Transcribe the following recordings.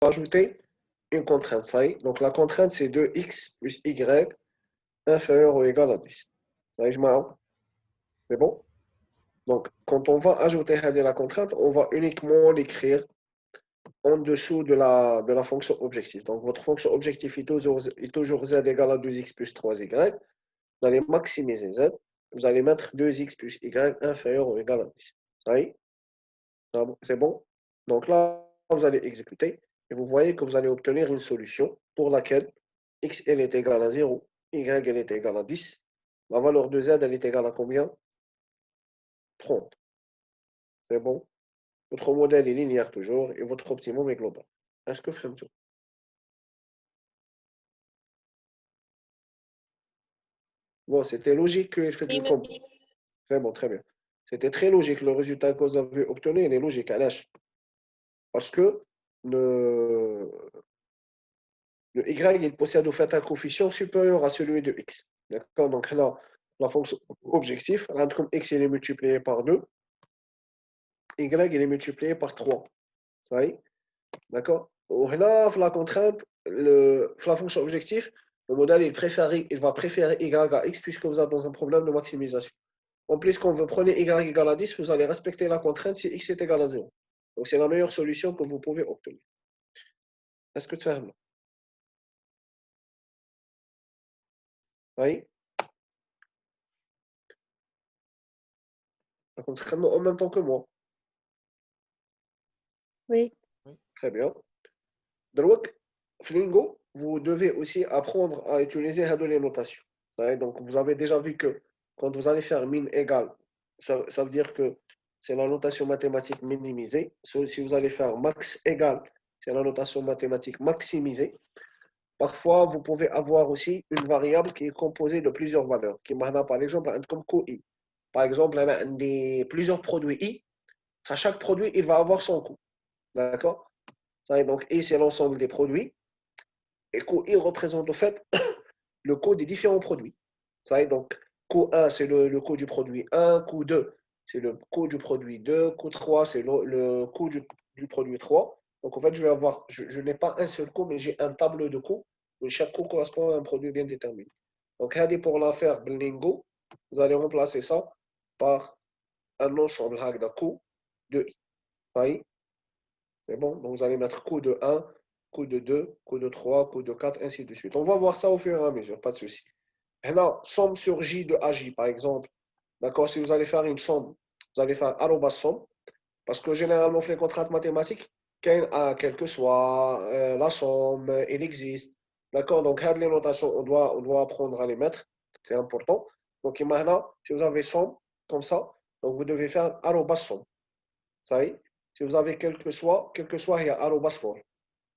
ajouter une contrainte. Ça y est. Donc la contrainte, c'est 2x plus y inférieur ou égal à 10. Ça y est, c'est bon? Donc, quand on va ajouter la contrainte, on va uniquement l'écrire en dessous de la fonction objectif. Donc, votre fonction objectif est toujours z égale à 2x plus 3y. Vous allez maximiser z. Vous allez mettre 2x plus y inférieur ou égal à 10. Ça y est? C'est bon? Donc là, vous allez exécuter et vous voyez que vous allez obtenir une solution pour laquelle x elle est égale à 0, y elle est égale à 10. La valeur de z elle est égale à combien? 30. C'est bon? Votre modèle est linéaire toujours et votre optimum est global. Est-ce que فهمتوا? Bon, c'était logique qu'il fait le combo. Très bon, très bien. C'était très logique. Le résultat que vous avez obtenu, il est logique. Parce que le, le y, il possède au fait un coefficient supérieur à celui de x. D'accord? Donc là, la fonction objectif, comme x il est multiplié par 2, y il est multiplié par 3. Ça y est? D'accord? Là, la contrainte, la fonction objectif, le modèle il va préférer y à x puisque vous êtes dans un problème de maximisation. En plus, quand vous prenez y égale à 10, vous allez respecter la contrainte si x est égal à 0. Donc, c'est la meilleure solution que vous pouvez obtenir. Est-ce que tu fais Oui? La contrainte en même temps que moi. Oui. Très bien. Donc, Flingo, vous devez aussi apprendre à utiliser les notations. Donc, vous avez déjà vu que quand vous allez faire min égale, ça veut dire que c'est la notation mathématique minimisée. Si vous allez faire max égale, c'est la notation mathématique maximisée. Parfois, vous pouvez avoir aussi une variable qui est composée de plusieurs valeurs. Par exemple, comme coût Par exemple, il y a plusieurs produits I. À chaque produit, il va avoir son coût. D'accord? Donc, I, c'est l'ensemble des produits. Et coût I représente en fait le coût des différents produits. Donc, coût 1, c'est le coût du produit 1. Coût 2, c'est le coût du produit 2. Coût 3, c'est le coût du produit 3. Donc, en fait, je n'ai pas un seul coût, mais j'ai un tableau de coûts où chaque coût correspond à un produit bien déterminé. Donc, pour la faire Blingo, vous allez remplacer ça par un ensemble de coûts de I. C'est bon? Donc, vous allez mettre coût de 1, coût de 2, coût de 3, coût de 4, ainsi de suite. On va voir ça au fur et à mesure, pas de souci. Là, somme sur J de AJ, par exemple. D'accord? Si vous allez faire une somme, vous allez faire arrobas somme, parce que généralement, les contraintes mathématiques, quelle que soit la somme, il existe. D'accord? Donc, les notations, on doit apprendre à les mettre. C'est important. Donc, maintenant, si vous avez somme, comme ça, donc vous devez faire arrobas somme. Ça y est? Si vous avez quel que soit, il y a arrobas for.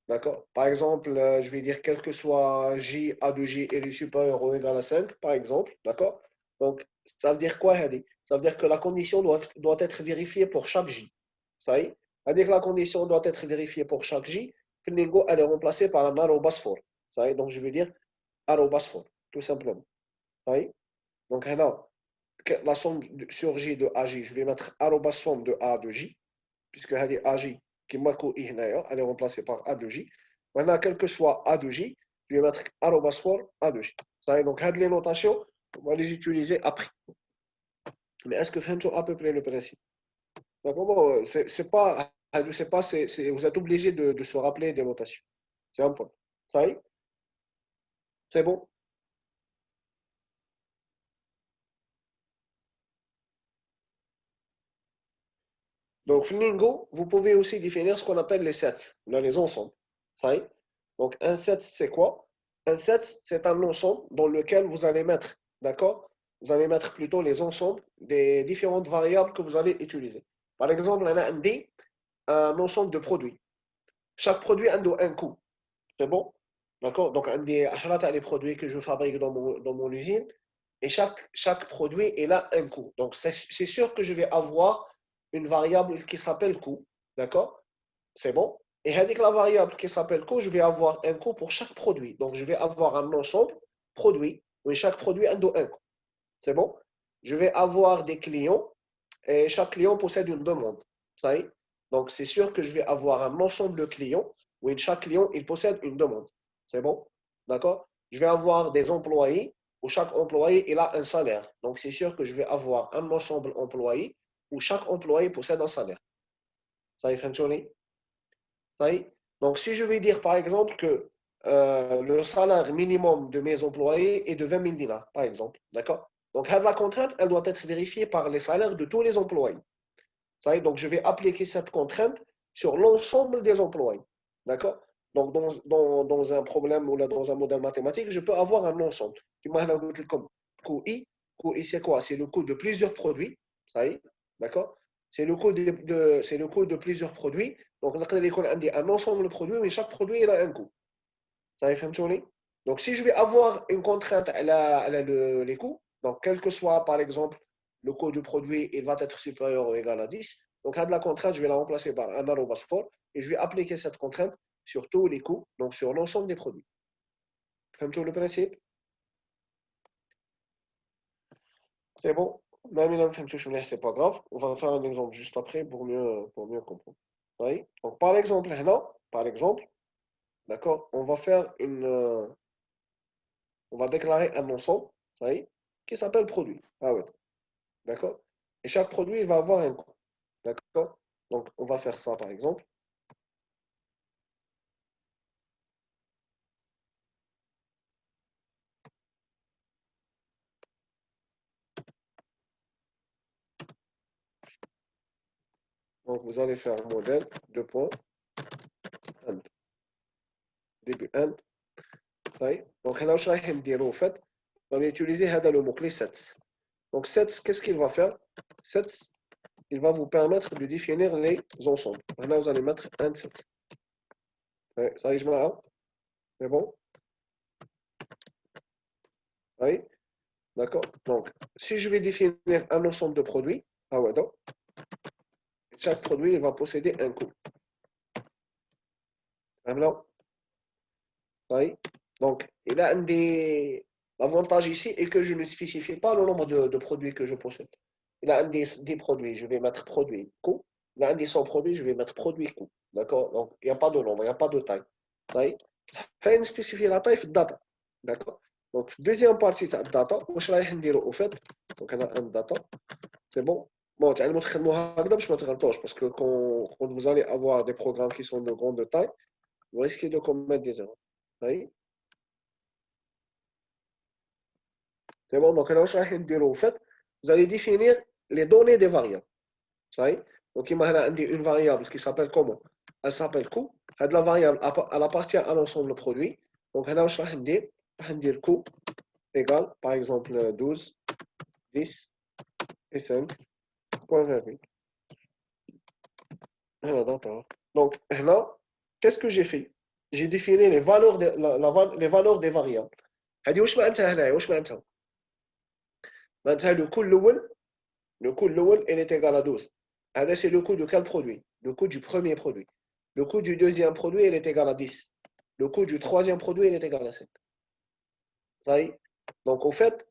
D'accord? Par exemple, je vais dire quel que soit j, a de j est supérieur ou égal à 5, par exemple. D'accord? Donc, ça veut dire quoi, Hadi? Ça veut dire que la condition doit être vérifiée pour chaque j. Ça y est? C'est-à-dire que la condition doit être vérifiée pour chaque j. Flingo, elle est remplacée par un arrobas for. Ça y est? Donc, je vais dire arrobas for, tout simplement. Ça y est? Donc, là, la somme sur j de aj, je vais mettre arrobas somme de a de j, puisque elle est AJ qui elle est remplacée par A de J. Maintenant, quel que soit A de J, je vais mettre arrobas for A de J. Ça donc, les notations, on va les utiliser après. Mais est-ce que vous à peu près le principe? D'accord, bon, c'est pas, vous êtes obligé de se rappeler des notations. C'est un point. Ça y est? C'est bon? Donc, Flingo, vous pouvez aussi définir ce qu'on appelle les sets, les ensembles. Ça y est? Donc, un set, c'est quoi? Un set, c'est un ensemble dans lequel vous allez mettre, d'accord? Vous allez mettre plutôt les ensembles des différentes variables que vous allez utiliser. Par exemple, on a un ensemble de produits. Chaque produit a un coût. C'est bon? D'accord? Donc, un des les produits que je fabrique dans mon usine. Et chaque produit, il a un coût. Donc, c'est sûr que je vais avoir une variable qui s'appelle coût. D'accord? C'est bon? Et avec la variable qui s'appelle coût, je vais avoir un coût pour chaque produit. Donc, je vais avoir un ensemble produit où chaque produit a un coût. C'est bon? Je vais avoir des clients et chaque client possède une demande. Ça y est? Donc, c'est sûr que je vais avoir un ensemble de clients où chaque client il possède une demande. C'est bon? D'accord? Je vais avoir des employés où chaque employé il a un salaire. Donc, c'est sûr que je vais avoir un ensemble employé où chaque employé possède un salaire. Ça y est, fonctionné? Ça y est? Donc, si je vais dire par exemple que le salaire minimum de mes employés est de 20 000 dinars, par exemple. D'accord? Donc, la contrainte, elle doit être vérifiée par les salaires de tous les employés. Ça y est, donc je vais appliquer cette contrainte sur l'ensemble des employés. D'accord? Donc, dans un problème ou là, dans un modèle mathématique, je peux avoir un ensemble. Comme coût I, c'est quoi? C'est le coût de plusieurs produits. Ça y est, d'accord? C'est le coût de plusieurs produits. Donc, on a un ensemble de produits, mais chaque produit il a un coût. Ça y est, فهمتوني? Donc, si je vais avoir une contrainte, les coûts, donc quel que soit, par exemple, le coût du produit, il va être supérieur ou égal à 10. Donc, à de la contrainte, je vais la remplacer par un arrobas fort et je vais appliquer cette contrainte sur tous les coûts, donc sur l'ensemble des produits. فهمتوا le principe? C'est bon? Même si c'est pas grave. On va faire un exemple juste après pour mieux comprendre. Oui. Donc, par exemple, par exemple, d'accord, on va déclarer un ensemble, ça y est, qui s'appelle produit. Ah ouais, d'accord? Et chaque produit, il va avoir un coût. D'accord? Donc, on va faire ça, par exemple. Donc, vous allez faire modèle, deux points, end, début end, ça y est. Donc, là, je vais dire, au fait, on va utiliser le mot-clé sets. Donc, sets, qu'est-ce qu'il va faire? Sets, il va vous permettre de définir les ensembles. Là, vous allez mettre end set. Ça y est, je mets un. C'est bon? Ça y est? D'accord? Donc, si je vais définir un ensemble de produits, ah ouais, donc, chaque produit il va posséder un coût. Là, ça y est. Donc, il a un des l'avantage ici est que je ne spécifie pas le nombre de produits que je possède. Il a un des produits, je vais mettre produit coût. Il a un des 100 produits, je vais mettre produit coût. D'accord? Donc, il n'y a pas de nombre, il n'y a pas de taille. Ça y est. فين spécifier la taille في الداتا. D'accord? Donc, deuxième partie de la data, واش رايح نديرو au fait. Donc, on a un data. C'est bon? Bon, تعلموا تخدموها هكذا باش ما تغلطوش parce que quand vous allez avoir des programmes qui sont de grande taille, vous risquez de commettre des erreurs. Oui. C'est bon, donc là, en fait, vous allez définir les données des variables. Ça y est. Donc, il y a une variable qui s'appelle comment? Elle s'appelle coût. La variable, elle appartient à l'ensemble produit. Donc, là, je vais dire coût égale, par exemple, 12, 10 et 5, point virgule. D'accord. Donc, là, qu'est-ce que j'ai fait? J'ai défini les valeurs, les valeurs des variables. هذه واش معناتها هنايا واش معناتها؟ معناتها le coût الأول il est égal à 12. C'est le coût de quel produit? Le coût du premier produit. Le coût du deuxième produit il est égal à 10. Le coût du troisième produit il est égal à 7. Ça y est. Donc, au fait,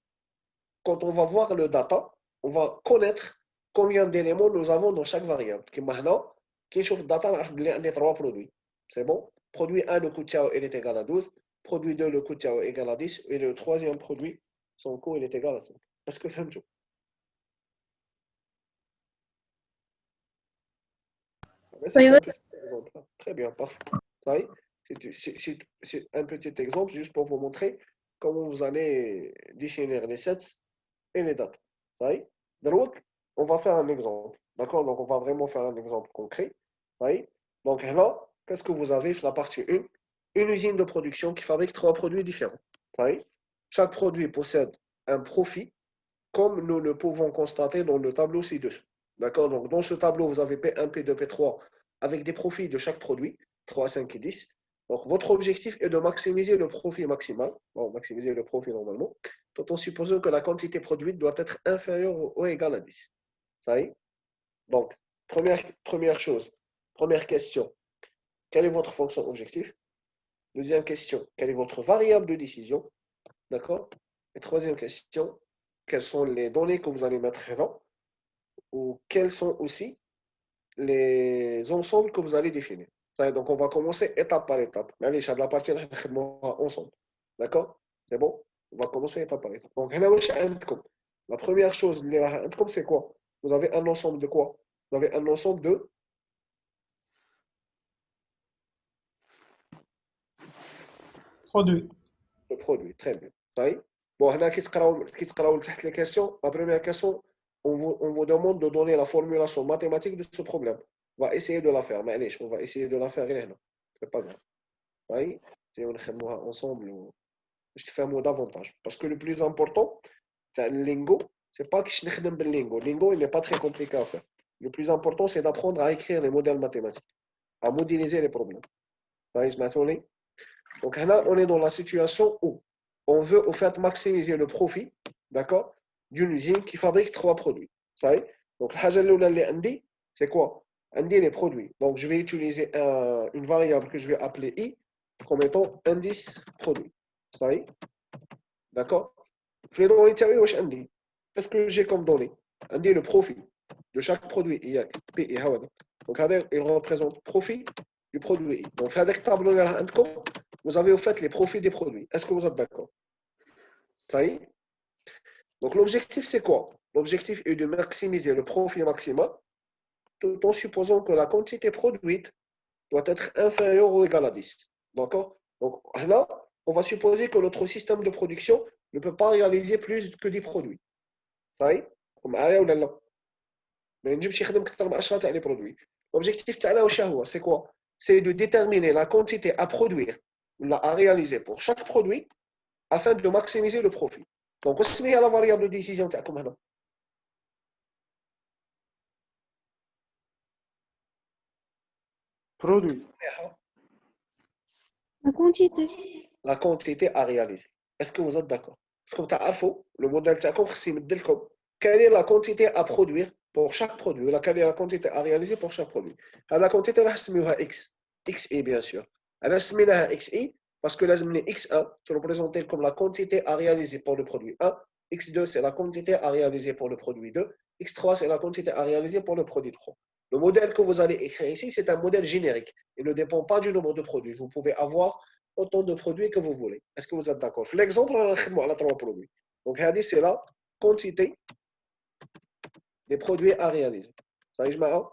quand on va voir le data, on va connaître combien d'éléments nous avons dans chaque variable. كيما هنا كي نشوف الداتا نعرف بلي عندي 3 produits. C'est bon? Produit 1, le coût تاعو il est égal à 12. Produit 2, le coût تاعو est égal à 10. Et le troisième produit, son coût il est égal à 5. Est-ce que فهمتوا؟ C'est un طيب. petit exemple. Très bien, parfait. Ça y est. C'est un petit exemple juste pour vous montrer comment vous allez définir les sets et les dates. Ça y est. Donc, on va faire un exemple. D'accord? Donc, on va vraiment faire un exemple concret. Ça y est. Donc, là, qu'est-ce que vous avez sur la partie 1? Une usine de production qui fabrique 3 produits différents. Ça y est. Chaque produit possède un profit, comme nous le pouvons constater dans le tableau ci-dessous. D'accord? Donc, dans ce tableau, vous avez P1, P2, P3 avec des profits de chaque produit, 3, 5 et 10. Donc, votre objectif est de maximiser le profit maximal. Bon, maximiser le profit normalement, tout en supposant que la quantité produite doit être inférieure ou égale à 10. Ça y est? Donc, première chose, première question, quelle est votre fonction objectif? Deuxième question, quelle est votre variable de décision? D'accord? Et troisième question, quelles sont les données que vous allez mettre là? Ou quels sont aussi les ensembles que vous allez définir? Ça y est, donc on va commencer étape par étape. Mais allez, de la partie là, ensemble. D'accord? C'est bon? On va commencer étape par étape. Donc, la première chose, c'est quoi? Vous avez un ensemble de quoi? Vous avez un ensemble Produit. de produits. Très bien. Ça y est? Bon, هنا كي تقراو تحت les questions, la première question, on vous demande de donner la formulation mathématique de ce problème. On va essayer de la faire. Mais allez, on va essayer de la faire غير هنا. C'est pas grave. Ça y est? Si on نخدموها ensemble, je te fais un mot davantage. Parce que le plus important, c'est le lingo. C'est pas que je n'aime pas le lingo. Le lingo, il n'est pas très compliqué à faire. Le plus important, c'est d'apprendre à écrire les modèles mathématiques, à modéliser les problèmes. Donc là, on est dans la situation où on veut au fait maximiser le profit, d'accord, d'une usine qui fabrique 3 produits. Ça y est. Donc, c'est quoi? Indi les produits. Donc, je vais utiliser une variable que je vais appeler i comme étant indice produit. Ça y est. D'accord? في les données تاعي واش عندي qu'est-ce que j'ai comme données عندي le profit de chaque produit ياك بي اي هذا donc هذا il représente profit du produit donc في هذاك الطابلو اللي راه عندكم vous avez au fait les profits des produits est-ce que vous êtes d'accord ça y est donc l'objectif c'est quoi l'objectif est de maximiser le profit maximal tout en supposant que la quantité produite doit être inférieure ou égale à 10 d'accord donc là on va supposer que notre système de production ne peut pas réaliser plus que 10 produits. صحيح معايا ولا لا ما ينجمش يخدم اكثر من 10 تاع لي برودوي l'objectif تاعنا واش هو c'est quoi c'est de déterminer la quantité à produire ou à réaliser pour chaque produit afin de maximiser le profit donc واش هي la variable de décision تاعكم هنا Produit. La quantité. la quantité à réaliser est-ce que vous êtes d'accord باسكو تعرفوا le modèle تاعكم خص يمد لكم quelle est la quantité à produire pour chaque produit ولا quelle est la quantité à réaliser pour chaque produit هذا la quantité راح نسميوها x xi bien sûr علاش سميناها xi parce que لازمني x1 se représenter comme la quantité à réaliser pour le produit 1 x2 c'est la quantité à réaliser pour le produit 2 x3 c'est la quantité à réaliser pour le produit 3 le modèle que vous allez écrire ici c'est un modèle générique il ne dépend pas du nombre de produits vous pouvez avoir autant de produits que vous voulez. Est-ce que vous êtes d'accord? L'exemple, on a 3 produits. Donc, c'est la quantité des produits à réaliser. Ça y est, je m'arrête.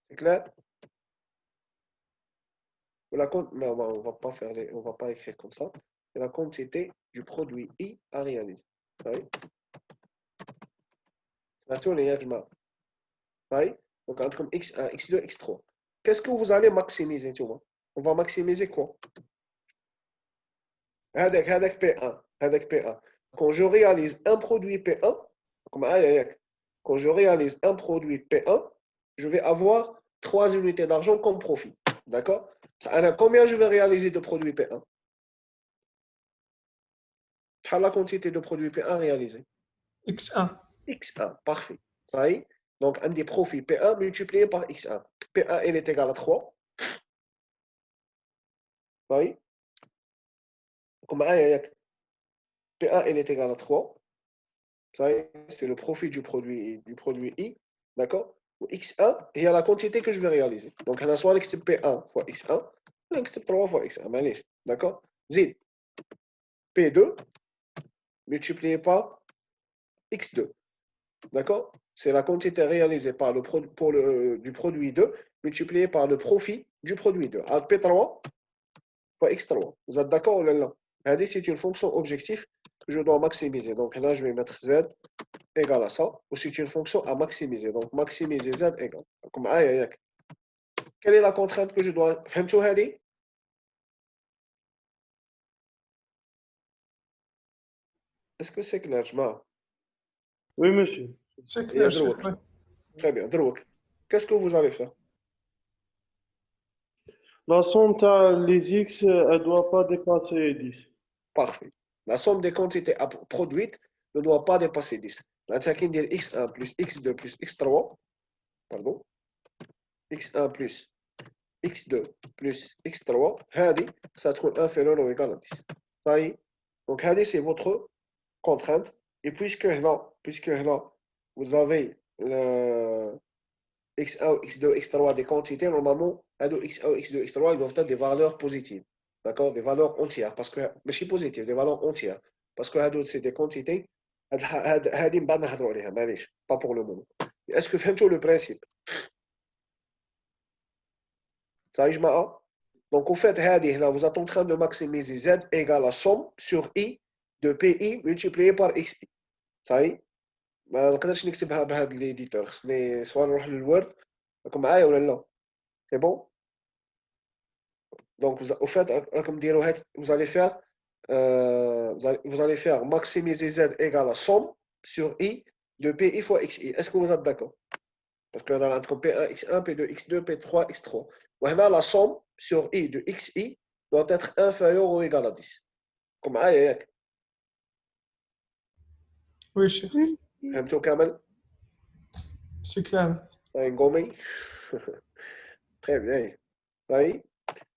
C'est clair? Non, on va pas faire on va pas écrire comme ça. C'est la quantité du produit I à réaliser. Ça y est? Ça y est? Donc, entre comme X1, X2, X3. Qu'est-ce que vous allez maximiser, tu vois? On va maximiser quoi? Avec P1. Avec P1. Quand je réalise un produit P1, quand je réalise un produit P1, je vais avoir 3 unités d'argent comme profit. D'accord? Alors, combien je vais réaliser de produits P1? La quantité de produits P1 réalisés? X1. X1, parfait. Ça y est? Donc, un des profits P1 multiplié par X1. P1, il est égal à 3. Ça y est? P1, il est égal à 3. Ça y est, c'est le profit du produit I. D'accord? X1, il y a la quantité que je vais réaliser. Donc, on a soit l'excès P1 fois X1, ou l'excès 3 fois X1. D'accord? Z. P2 multiplié par X2. D'accord? C'est la quantité réalisée par du produit 2 multiplié par le profit du produit 2. À P3 fois X3. Vous êtes d'accord ou non? C'est une fonction objective que je dois maximiser. Donc là, je vais mettre Z égale à ça. Ou c'est une fonction à maximiser. Donc maximiser Z égale. Comme quelle est la contrainte que je dois faire? Est-ce que c'est clair, Jma? Oui, monsieur. C'est Il y a clair, Drouk. Très bien, Drouk. Qu'est-ce que vous allez faire? La somme les X, elle ne doit pas dépasser 10. Parfait. La somme des quantités produites ne doit pas dépasser 10. L'attaquant dit x1 plus x2 plus x3. Pardon. x1 plus x2 plus x3. هذه ça تكون inférieur ou égal à 10. Ça y est. Donc, c'est votre contrainte. Et puisque là, vous avez le x1, x2, x3 des quantités, normalement, x1, x2, x3, ils doivent être des valeurs positives. D'accord? Des valeurs entières. Parce que, mais je suis positif, des valeurs entières. Parce que c'est des quantités. Pas pour le moment. Est-ce que faites le principe? Ça y est, donc, au fait, là, vous êtes en train de maximiser z égale à somme sur i de pi multiplié par xi. Ça y est? ما نقدرش نكتبها بهذا ليديتور خصني سواء نروح للوورد راكم معايا ولا لا سي بون دونك au fait راكم ديروا هاد vous allez faire vous allez faire maximiser z égale à somme sur i de pi fois xi. Est-ce que vous êtes d'accord? Parce que là عندكم p1 x1 p2 x2 p3 x3 وهنا la somme sur i de xi doit être inférieur ou égal à 10 راكم معايا ياك Oui, chef. فهمتوا كامل C'est clair. نقومي très bien طيب.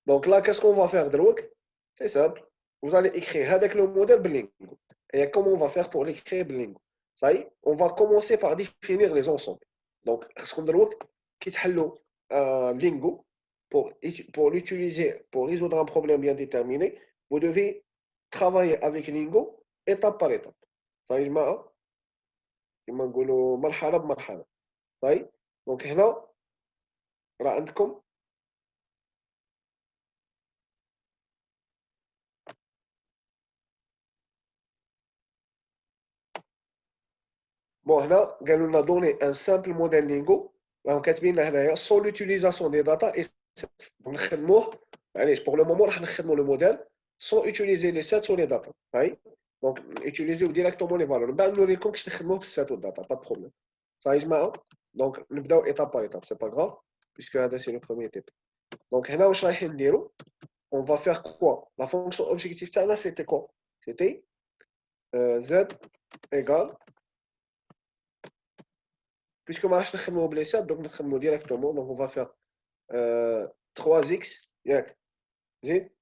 Donc là, qu'est-ce qu'on va faire, Drouk? C'est simple. Vous allez écrire avec le modèle Blingo. Et comment on va faire pour l'écrire Blingo? Ça y est, on va commencer par définir les ensembles. Donc, ce qu'on Drouk, quitte Blingo, pour l'utiliser, pour résoudre un problème bien déterminé, vous devez travailler avec Lingo étape par étape. Ça y est, كما نقولوا مرحلة بمرحلة. Ça y est. Donc, هنا راه عندكم Bon, là, on a donné un simple modèle Lingo. Là, on كاتبين هنايا sans l'utilisation des data et sets. Donc, نخدموه allez, pour le moment, راح نخدموا le modèle sans utiliser les sets ou les data. هاي. Donc, utiliser directement les valeurs. بعد نوريكم كيفاش نخدموه بالسيت والداتا, pas de problème. Ça y est, جماعة. Donc, نبداو étape par étape, c'est pas grave, puisque هذا c'est le premier étape. Donc, هنا واش رايحين نديرو? On va faire quoi? La fonction objectif تاعنا c'était quoi? C'était z égale puisque ما راحش نخدمو بلي سات donc نخدمو directement donc on va faire 3x ياك زيد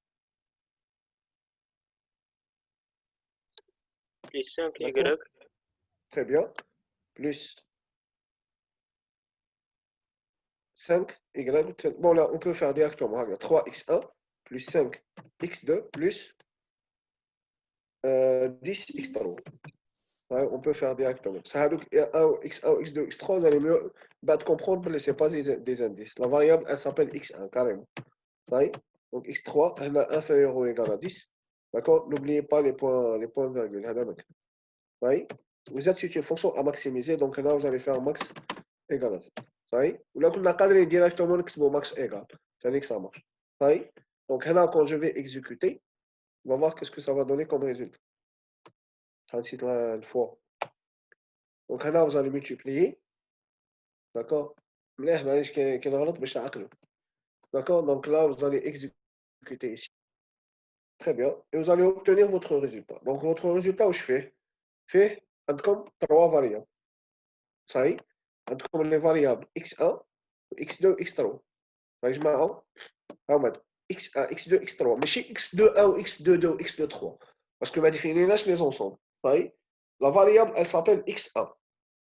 Plus 5y. d'accord très bien plus 5y bon là on peut faire directement regarde 3x1 plus 5x2 plus 10x3 ouais, on peut faire directement ça donc x1 x2 x3 vous allez mieux comprendre mais c'est pas des indices la variable elle s'appelle x1 carrément ça y est donc x3 elle est inférieure ou égale à 10. D'accord? N'oubliez pas les points virgules. Oui. Vous êtes sur une fonction à maximiser, donc là vous allez faire max égal à 7. Ça y est? Ou là, on a cadré directement le max égal. Ça veut dire que ça marche. Ça y est? Donc là, quand je vais exécuter, on va voir qu'est-ce que ça va donner comme résultat. Une fois. Donc là, vous allez multiplier. D'accord? D'accord? Donc là, vous allez exécuter ici. Très bien. Et vous allez obtenir votre résultat. Donc, votre résultat, où je fais comme 3 variables. Ça y est. Comme les variables x1, x2, x3. Ça y est, je m'en x1, x2, x3. Mais chez x2, 1 ou x2, 2 ou x2, 3. Parce que je vais définir les ensembles. Ça y est. La variable, elle s'appelle x1.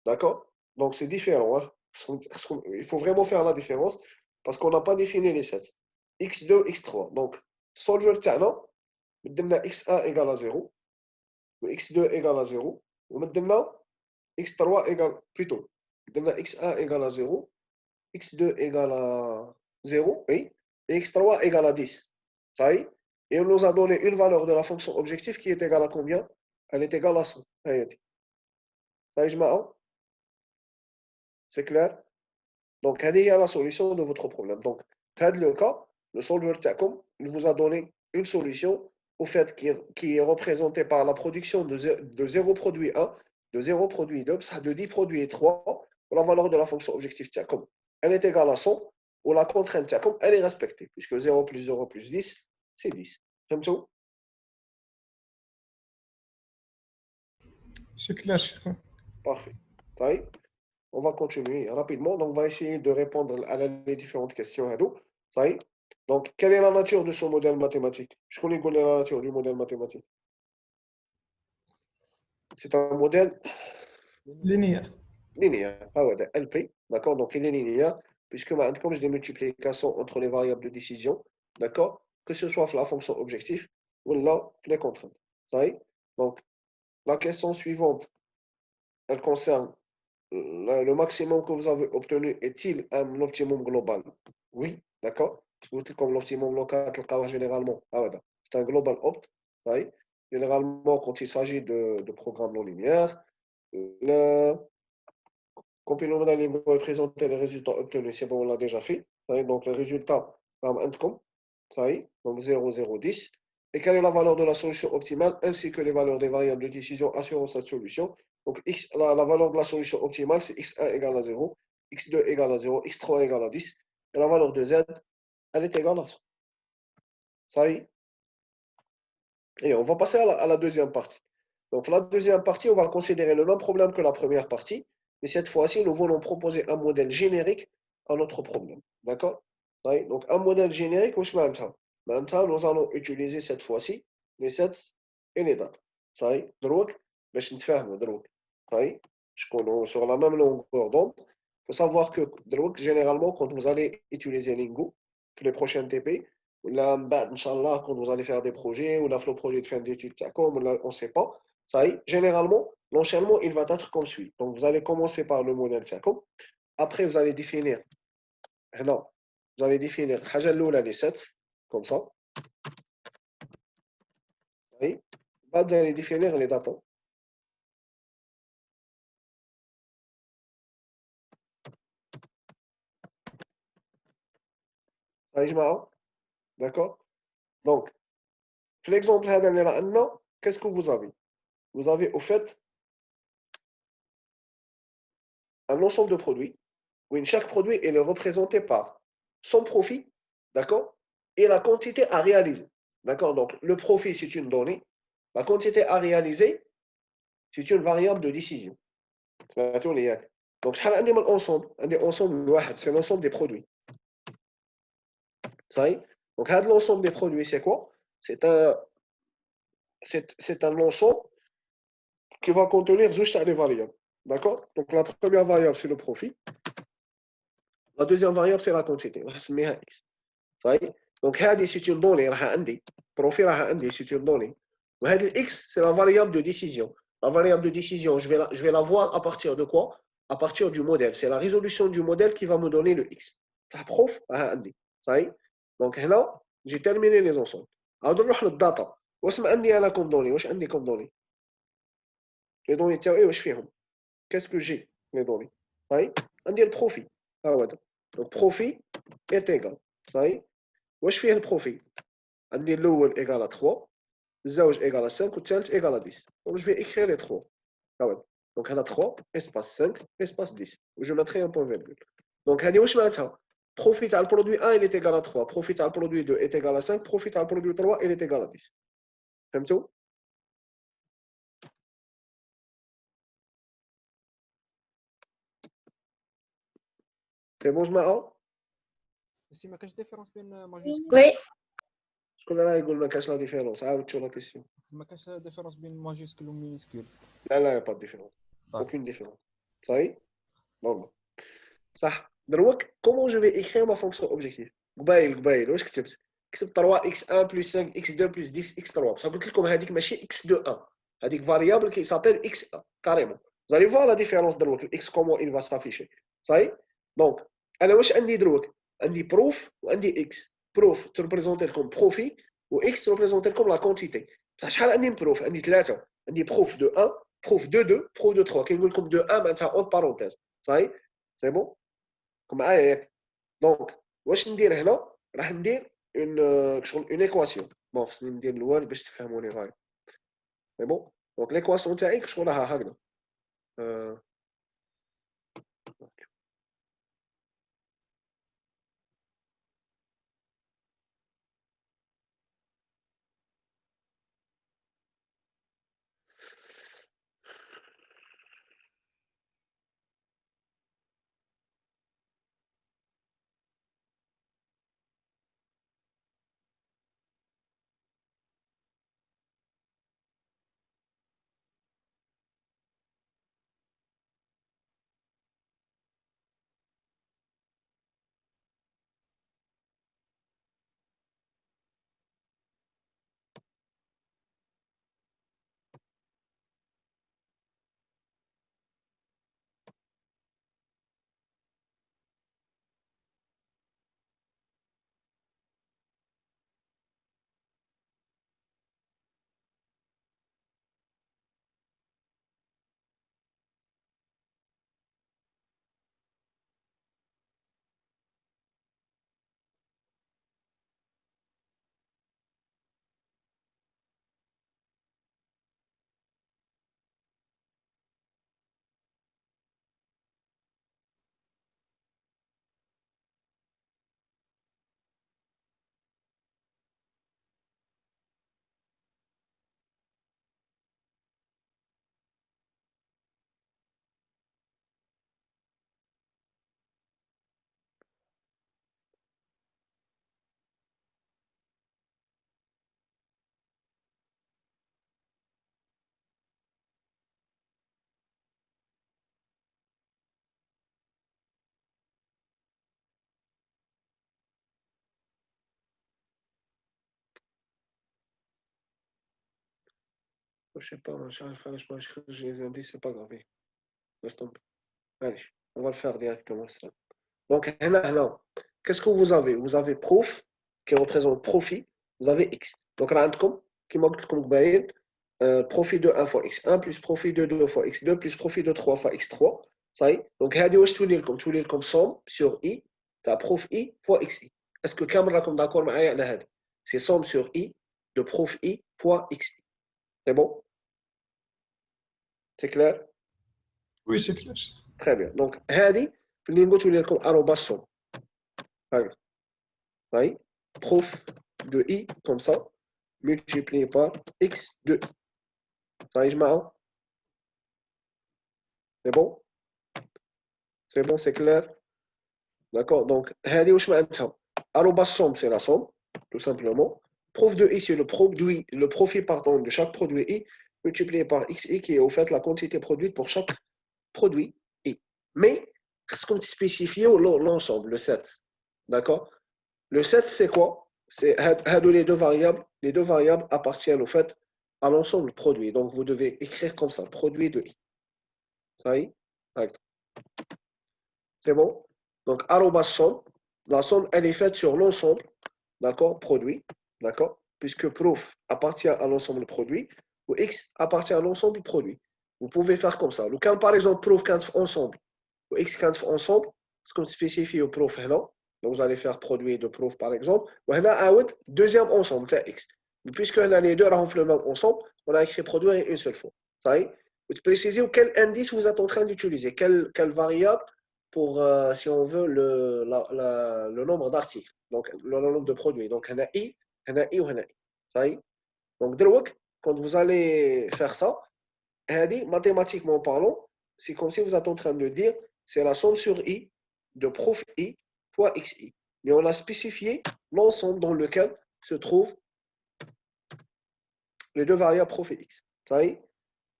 D'accord? Donc, c'est différent. Hein? Il faut vraiment faire la différence parce qu'on n'a pas défini les sets. x2, x3. Donc, solver تاعنا مدلنا x1 égale à 0 ou x2 égale à 0 ومدلنا x3 égale plutôt مدلنا x1 égale à 0 x2 égale à 0 oui, et x3 égale à 10. Ça y est. Et on nous a donné une valeur de la fonction objectif qui est égale à combien? Elle est égale à 100. Ça y est, جماعة. C'est clair? Donc, هذه هي la solution de votre problème. Donc, dans le cas, le solver تاعكم vous a donné une solution au fait qui est représentée par la production de 0 produit 1, de 0 produit 2, de 10 produits 3, pour la valeur de la fonction objectif تاعكم, elle est égale à 100, ou la contrainte تاعكم, elle est respectée, puisque 0 plus 0 plus 10, c'est 10. فهمتوا? C'est clair, chef. Parfait. Ça y est. On va continuer rapidement. Donc, on va essayer de répondre à les différentes questions. Ça y est. Donc, quelle est la nature de ce modèle mathématique? Je connais la nature du modèle mathématique. c'est un modèle linéaire. linéaire. Ah ouais, LP, d'accord? Donc, il est linéaire, puisque comme j'ai des multiplications entre les variables de décision, d'accord? Que ce soit la fonction objectif ou là, les contraintes. Ça y est? Donc, la question suivante, elle concerne le maximum que vous avez obtenu est-il un optimum global? Oui, d'accord? Parce que comme l'optimum local, généralement, ah ouais, c'est un global opt. Ça y est? Généralement, quand il s'agit de programmes non linéaires, le compiler le modèle et présenter les résultats obtenus, c'est bon, on l'a déjà fait. Ça y est? Donc, les résultats, ça y est, donc 0, 0, 10. Et quelle est la valeur de la solution optimale ainsi que les valeurs des variables de décision assurant cette solution. Donc, la valeur de la solution optimale, c'est x1 égale à 0, x2 égale à 0, x3 égale à 10. Et la valeur de z, elle est égale à 100. Ça y est. Et on va passer à la deuxième partie. Donc, la deuxième partie, on va considérer le même problème que la première partie. Mais cette fois-ci, nous voulons proposer un modèle générique à notre problème. D'accord? Donc, un modèle générique, maintenant, nous allons utiliser cette fois-ci les sets et les dates. Ça y est, دروك باش نتفاهموا دروك. Ça y est, sur la même longueur d'onde. Il faut savoir que généralement, quand vous allez utiliser Lingo, pour les prochains TP, ou là, Inch'Allah, quand vous allez faire des projets, ou là, le projet de fin d'études, on ne sait pas. Ça y est, généralement, l'enchaînement, il va être comme suit. Donc, vous allez commencer par le modèle TACOM. Après, vous allez définir, non, vous allez définir les sets, comme ça. Ça y est. Vous allez définir les dates. Ça y est, d'accord? Donc, l'exemple, qu'est-ce que vous avez? Vous avez, au fait, un ensemble de produits où chaque produit est représenté par son profit, d'accord, et la quantité à réaliser. D'accord? Donc, le profit, c'est une donnée. La quantité à réaliser, c'est une variable de décision. Donc, l'ensemble, c'est l'ensemble des produits. Ça y est? Donc, l'ensemble des produits, c'est quoi? C'est un ensemble qui va contenir juste des variables. D'accord? Donc, la première variable, c'est le profit. La deuxième variable, c'est la quantité. On va se mettre X. Ça y est? Donc, c'est une donnée. Profit, c'est une donnée. X, c'est la variable de décision. La variable de décision, je vais la voir à partir de quoi? À partir du modèle. C'est la résolution du modèle qui va me donner le X. Prof, ça y est? Donc, là, j'ai terminé les ensembles. Alors, on va le data. واش ما عندي انا كوم دوني واش عندي كوم دوني لي دوني تاعي واش فيهم qu'est-ce que j'ai les données صاي عندي البروفي ها هو هذا دونك بروفي est égal صاي واش فيه البروفي عندي الاول ايغال 3 الزوج ايغال 5 والثالث ايغال 10 دونك جو في écrire les 3 ها هو دونك هنا 3 espace 5 espace 10 وجو mettrai un point virgule دونك هذه واش معناتها بروفي تاع البرودوي 1 il est égal à 3 بروفي تاع البرودوي 2 est égal à 5 بروفي تاع البرودوي 3 il est égal à 10 فهمتوا سي بون جماعه بس ما كاش ديفيرونس بين ماجيسكول Oui, شكون راه يقول ما كاش لا ديفيرونس عاودتو لا كيسيون ما كاش ديفيرونس بين ماجيسكول ومينيسكول لا با ديفيرونس طيب. aucune différence صاي نورمال صح دروك comment je vais écrire ma fonction objectif قبايل واش كتبت 3x1 plus 5x2 plus 10x3 بصح قلت لكم هذيك ماشي x2 هذيك variable qui s'appelle x1 carrément vous allez voir la différence دروك x comment il va s'afficher صاي دونك انا واش عندي دروك عندي بروف وعندي x بروف تريبريزونتي لكم بروفي و x تريبريزونتي لكم لا كونتيتي بصح شحال عندي من بروف عندي ثلاثه عندي بروف دو 1 بروف دو 2 بروف دو 3 كي نقول لكم دو 1 معناتها اون بارونتيز صاي سي بون معايا ياك دونك واش ندير هنا راح ندير شغل اون ايكواسيون بون خصني ندير الاول باش تفهموني غاية سي بون دونك ليكواسيون تاعي شغل راها هكذا Je sais pas, j'ai les indices, c'est pas grave. Laisse tomber. Allez, on va le faire directement ça. Donc, là, qu'est-ce que vous avez? Vous avez proof qui représente profit, vous avez x. Donc, là, qui manque comme profit de 1 fois x1 plus profit de 2 fois x2 plus profit de 3 fois x3. Ça y est. Donc, tu lis comme somme sur i, tu as prof i fois xi. Est-ce que Cameron est d'accord avec c'est somme sur i de prof i fois xi. C'est bon? C'est clair? Oui, c'est clair. Très bien. Donc, هذه في اللي نقول تولي لكم arobase somme. Oui. Prof de i comme ça multiplié par x de i. Ça y est, c'est bon? C'est bon, c'est clair? D'accord? Donc, هذه واش معناتها؟ arobase somme, c'est la somme, tout simplement. Prof de i, c'est le profit pardon, de chaque produit i multiplié par xi, qui est au fait la quantité produite pour chaque produit i. Mais, est-ce qu'on spécifie l'ensemble, le set? D'accord? Le set, c'est quoi? C'est les deux variables. Les deux variables appartiennent au fait à l'ensemble produit. Donc, vous devez écrire comme ça, produit de i. Ça y est? C'est bon? Donc, arobase somme. La somme, elle est faite sur l'ensemble, d'accord, produit, d'accord, puisque proof appartient à l'ensemble produit, ou x appartient à l'ensemble produit. Vous pouvez faire comme ça. Le cas, par exemple, proof 15 ensemble, ou x 15 ensemble, c'est comme spécifié au proof, non? Donc, vous allez faire produit de proof, par exemple. Ou deuxième ensemble, c'est x. Mais puisque les deux rentrent le même ensemble, on a écrit produit une seule fois. Ça y est? Vous précisez quel indice vous êtes en train d'utiliser, quelle variable pour, si on veut, le nombre d'articles, donc le nombre de produits. Donc, on a i ou on a i. Ça y est? Donc, quand vous allez faire ça, mathématiquement parlant, c'est comme si vous êtes en train de dire c'est la somme sur i de prof i fois xi. Mais on a spécifié l'ensemble dans lequel se trouvent les deux variables prof et x. Ça y est?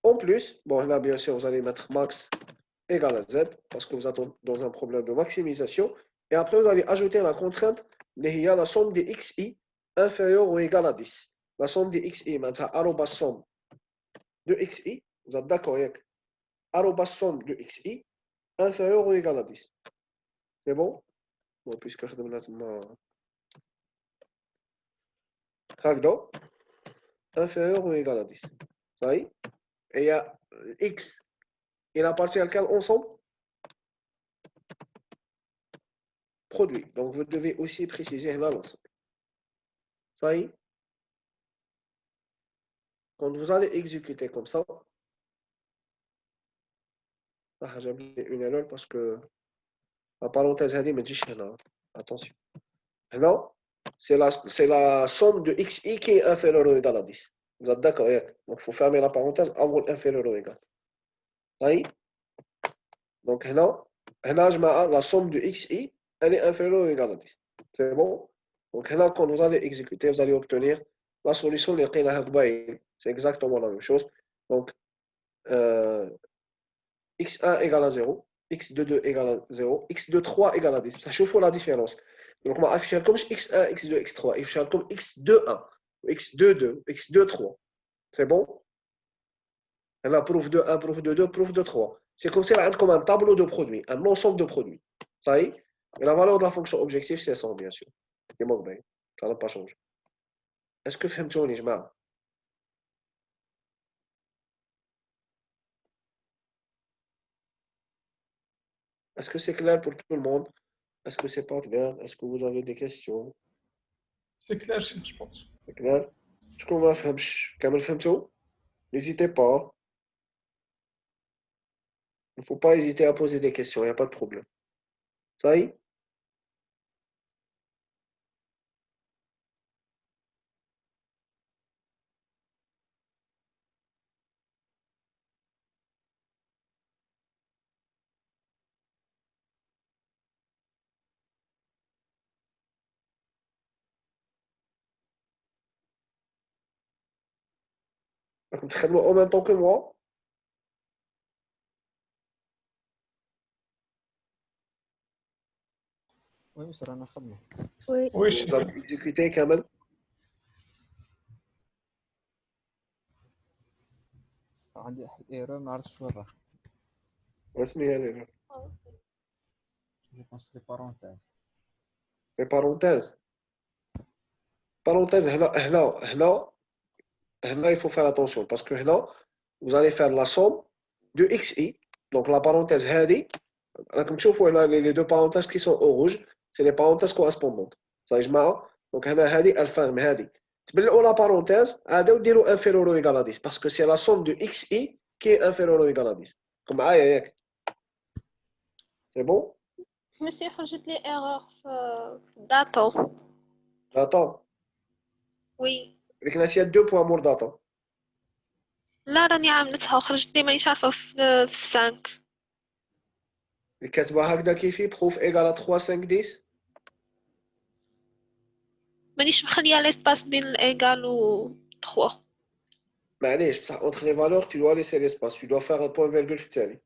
En plus, bon là bien sûr vous allez mettre max égale à z parce que vous êtes dans un problème de maximisation. Et après vous allez ajouter la contrainte, la somme des xi inférieure ou égale à 10. La somme des xi, maintenant arobase somme de xi, vous êtes d'accord avec arobase somme de xi inférieur ou égal à 10. C'est bon? Bon, puisque je donne هكذا inférieur ou égal à 10. Ça y est? Et il y a x, il appartient à quel ensemble? Produit. Donc vous devez aussi préciser là l'ensemble. Ça y est? Quand vous allez exécuter comme ça, j'ai oublié une erreur parce que la parenthèse هذه ما تجيش هنا. Attention. Là, c'est la somme de xi qui est inférieure ou égale à 10. Vous êtes d'accord? Donc il faut fermer la parenthèse avant l'inférieur ou égal. Ça y est? Donc là, la somme de xi, elle est inférieure ou égale à 10. C'est bon? Donc là, quand vous allez exécuter, vous allez obtenir la solution de c'est exactement la même chose. Donc, x1 égale à 0, x22 égale à 0, x23 égale à 10. Ça chauffe la différence. Donc, on va afficher comme x1, x2, x3. Afficher comme x21, x22, x23. C'est bon? Elle a proof de 1, proof de 2, proof de 3. C'est comme si elle a comme un tableau de produits, un ensemble de produits. Ça y est? Et la valeur de la fonction objective, c'est 100, bien sûr. Ça n'a pas changé. Est-ce que فهمتوني جماعة؟ Est-ce que c'est clair pour tout le monde? Est-ce que c'est pas clair? Est-ce que vous avez des questions? C'est clair, je pense. C'est clair? شكون ما فهمش؟ كامل فهمتوا؟ N'hésitez pas. Il ne faut pas hésiter à poser des questions, il n'y a pas de problème. Ça y est? Vous travaillez en même temps que moi? وي مستر انا خدمه. Oui. Oui, Vous avez exécuté, Kamel? عندي واحد ايرور ما عرفتش وين راه. اسمي يعني جو بونس لي بارونتيز. les parenthèses. Parenthèse, هنا, il faut faire attention parce que هنا, vous allez faire la somme de xi. Donc la parenthèse هذه, راكم تشوفوا هنا les deux parenthèses qui sont au rouge, c'est les parenthèses correspondantes. صحيح يا جماعة؟ Donc هنا هذه الفهم هذه. تبلعوا la parenthèse هذا وديروا inférieur ou égal à 10 parce que c'est la somme de xi qui est inférieur ou égal à 10. كم معايا ياك؟ C'est bon? ميسي خرجت لي ايرور في داتا. Data. وي لكن هي 2 points مور data. لا راني عملتها وخرجت لي مانيش عارفه في 5. اللي كاتبها هكذا كيفي بروف ايغال 3 5 10. مانيش مخليه ليسباس بين الايغال و 3. معليش بصح entre les valeurs tu dois laisser l'espace, tu dois faire un point virgule في التالي.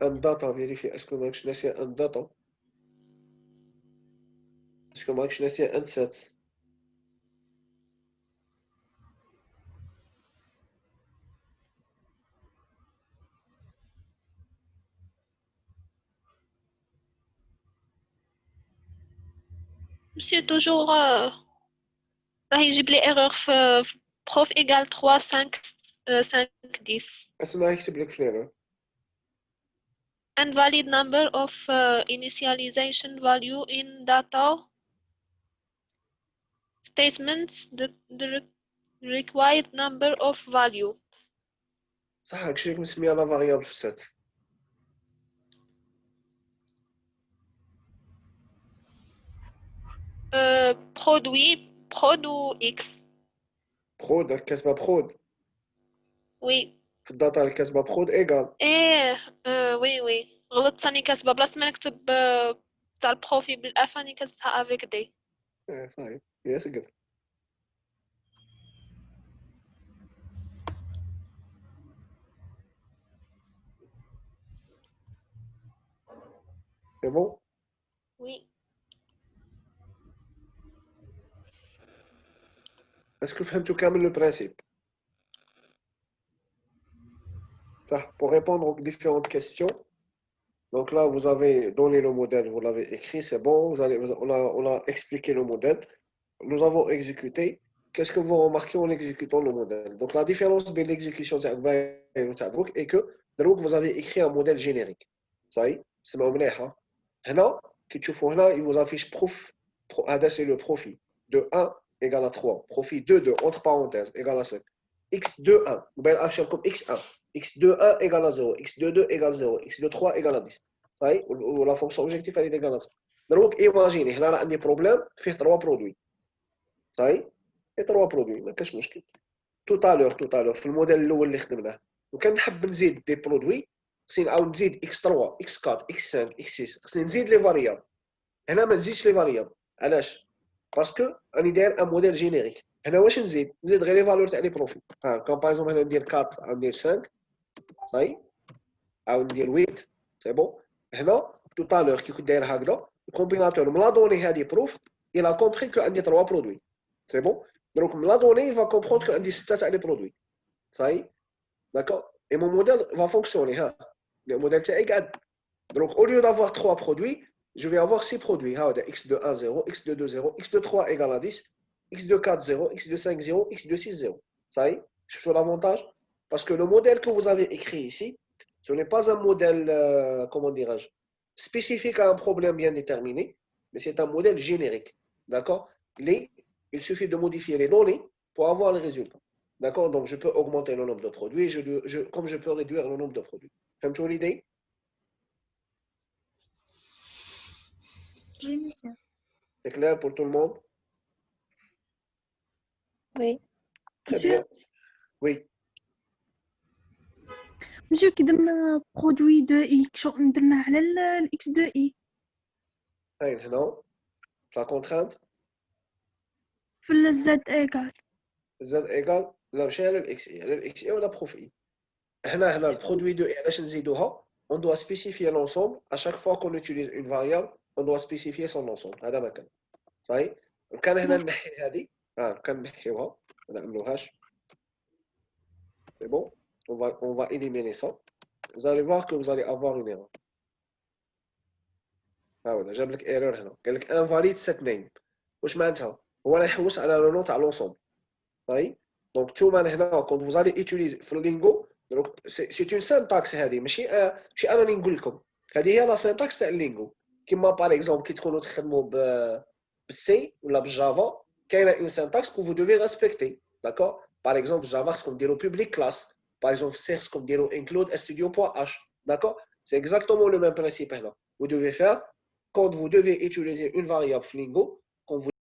Un data vérifier est-ce que ماكش ناسي un data. Est-ce que ماكش ناسي un set. مسيو توجور راه يجيب لي ايرور في بروف ايغال 3 5 5 10. اسمع يكتب لك في l'erreur. Invalid number of initialization value in data statements. The required number of value. صح هاكشي اللي مسميها لا فاريابل في السات. برود و اكس. برود كاتبه برود. وي في الداتا اللي كاتبه برود ايغال. ايه وي غلطت راني كاتبه بلاصه ما نكتب تاع البروفي بالاف راني كاتبها افيك دي. صحيح يا سقط. C'est bon? وي Est-ce que فهمتوا كامل le principe? Ça, pour répondre aux différentes questions. Donc là, vous avez donné le modèle, vous l'avez écrit, c'est bon. On a expliqué le modèle. Nous avons exécuté. Qu'est-ce que vous remarquez en exécutant le modèle? Donc la différence entre l'exécution et que vous avez écrit un modèle générique. Ça y est, c'est مليحة. هنا كي تشوفوا هنا il vous affiche prof. هذا c'est le profit de 1 égale à 3. Profit 2 de entre parenthèses égale à 5. x2 1. Vous pouvez afficher comme x1. x2 1 égale à 0. x2 2 égale 0. x2 3 égale à 10. Ça y est, ou la fonction objectif elle est égale à 0. Donc imaginez هنا عندي problème فيه 3 produits. Ça y est, et 3 produits ما كاش مشكل. tout à l'heure في الموديل الاول اللي خدمناه وكان نحب نزيد دي برودوي خصني نعاود نزيد x3 x4 x5 x6 خصني نزيد لي فاريابل. هنا ما نزيدش لي فاريابل. علاش؟ باسكو راني داير ان موديل جينيريك. هنا واش نزيد غير لي فالور تاع لي بروفيل. كون باغ اكزومبل هنا ندير 4 عاود ندير 5 صاي عاود ندير 8 سي بون. هنا tout à l'heure كي كنت داير هكذا الكومبيناتور من لا دوني هذه بروف il a compris que عندي 3 produits. C'est bon? Donc, la donnée, il va comprendre qu'il y a des stats à les produits. Ça y est? D'accord? Et mon modèle va fonctionner. Hein? Le modèle, c'est égal. Donc, au lieu d'avoir 3 produits, je vais avoir 6 produits. Hein? x de 1, 0, x de 2, 0, x de 3 égale à 10, x de 4, 0, x de 5, 0, x de 6, 0. Ça y est? Je fais l'avantage. Parce que le modèle que vous avez écrit ici, ce n'est pas un modèle, comment dirais-je, spécifique à un problème bien déterminé, mais c'est un modèle générique. D'accord? Il suffit de modifier les données pour avoir les résultats. D'accord? Donc, je peux augmenter le nombre de produits, comme je peux réduire le nombre de produits. Faites-vous l'idée? Oui, monsieur. C'est clair pour tout le monde? Oui. Très Monsieur, bien. Oui. monsieur كي درنا برودوي دو اي شو درناه على الاكس دو اي هنا la contrainte في الزد ايكال z égale لا ماشي على الاكس اي على الاكس اي ولا بروف اي. هنا البرودوي دو اي علاش نزيدوها؟ on doit spécifier l'ensemble. À chaque fois qu'on utilise une variable, on doit spécifier son ensemble. هذا ما كان. صحيح؟ كان هنا نحي هذه كنحيوها ما نعملوهاش. C'est bon, on va éliminer ça. Vous allez voir que vous allez avoir une erreur. ها ولا جاب لك ايرور هنا قال لك invalid set name. واش معناتها؟ هو راه يحوس على لو نو تاع لونسومبل. صاي دونك نتوما هنا كونت vous allez utiliser في اللينغو دونك سي اون سانتاكس هذه ماشي انا اللي نقول لكم. هذه هي لا سانتاكس تاع اللينغو. كيما باغ اكزومبل كي تكونوا تخدموا بالسي ولا بالجافا كاينه اون سانتاكس كو vous devez respecter. D'accord? Par exemple, Java, c'est comme dire au public class. Par exemple, C, c'est comme dire au include studio.h. D'accord? C'est exactement le même principe. Là. Vous devez faire, quand vous devez utiliser une variable Flingo,